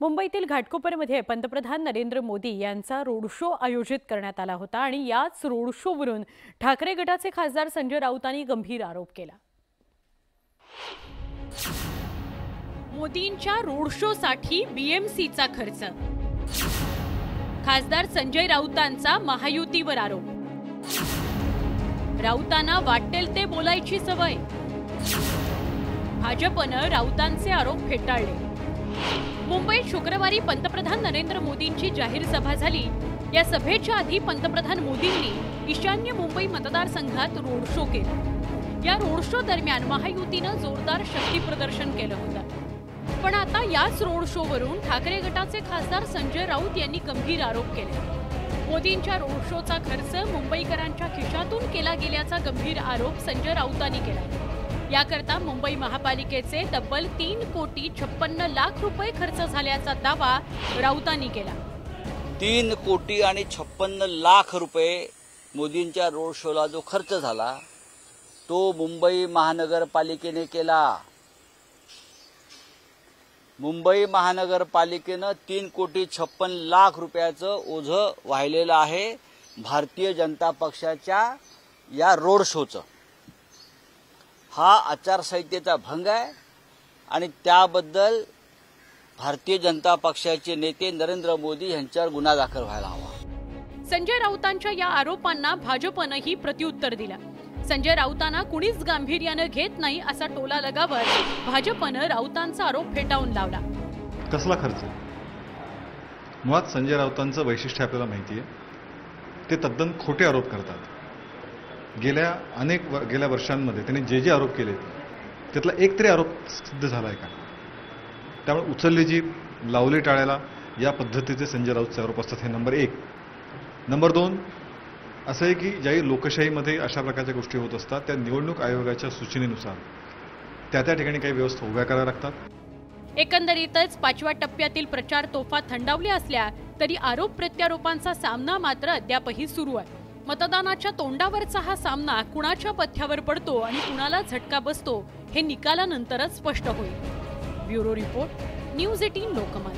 मुंबईतील घाटकोपरमध्ये पंतप्रधान नरेंद्र मोदी यांचा रोड शो आयोजित करण्यात आला होता आणि याच रोड शोवरून ठाकरे गटाचे खासदार संजय राऊतांनी गंभीर आरोप केला। मोदींच्या रोड शोसाठी बीएमसीचा खर्च, खासदार संजय राऊतांचा महायुतीवर आरोप, राऊतांना वाटेल ते बोलायची सवय, भाजपनं राऊतांचे आरोप फेटाळले। मुंबईत शुक्रवारी पंतप्रधान नरेंद्र मोदींची जाहीर सभा झाली। या सभेच्या आधी पंतप्रधान मोदींनी ईशान्य मुंबई मतदारसंघात रोड शो केला। या रोड शो दरम्यान महायुतीनं जोरदार शक्ती प्रदर्शन केलं होतं। पण आता याच रोड शोवरून ठाकरे गटाचे खासदार संजय राऊत यांनी गंभीर आरोप केले। मोदींच्या रोड शोचा खर्च मुंबईकरांच्या खिशातून केला गेल्याचा गंभीर आरोप संजय राऊतांनी केला। याकरता मुंबई महापालिकेचे तब्बल 3,56,00,000 रुपये खर्च झाल्याचा दावा राऊतांनी केला। 3,56,00,000 रुपये मोदींच्या रोड शोला जो खर्च झाला तो मुंबई महानगरपालिकेने केला। मुंबई महानगरपालिकेनं 3,56,00,000 रुपयाचं ओझं वाहिलेलं आहे भारतीय जनता पक्षाच्या या रोड शोचं। हा आचारसंहितेचा भंग आहे आणि त्याबद्दल भारतीय जनता पक्षाचे नेते नरेंद्र मोदी यांच्यावर गुन्हा दाखल व्हायला हवा। संजय राऊतांच्या या आरोपांना भाजपनंही प्रत्युत्तर दिलं। संजय राऊतांना कुणीच गांभीर्यानं घेत नाही असा टोला लगावत भाजपनं राऊतांचा आरोप फेटाळून लावला। कसला खर्च? मुळात संजय राऊतांचं वैशिष्ट्य आपल्याला माहिती आहे, ते तद्दन खोटे आरोप करतात। गेल्या वर्षांमध्ये त्यांनी जे आरोप केले त्यातला एक तरी आरोप सिद्ध झाला आहे का? त्यामुळे उचलली जी लावली टाळ्याला या पद्धतीचे संजय राऊतचे आरोप असतात, हे नंबर 1। नंबर 2 असं आहे की ज्याही लोकशाहीमध्ये अशा प्रकारच्या गोष्टी होत असतात त्या निवडणूक आयोगाच्या सूचनेनुसार त्या ठिकाणी काही व्यवस्था उभ्या कराव्या लागतात। एकंदरीतच 5व्या टप्प्यातील प्रचार तोफा थंडावल्या असल्या तरी आरोप प्रत्यारोपांचा सामना मात्र अद्यापही सुरू आहे। मतदानाच्या तोंडावरचा हा सामना कुणाच्या पथ्यावर पडतो आणि कुणाला झटका बसतो हे निकालानंतरच स्पष्ट होईल। Bureau report, news 18 Lokmat.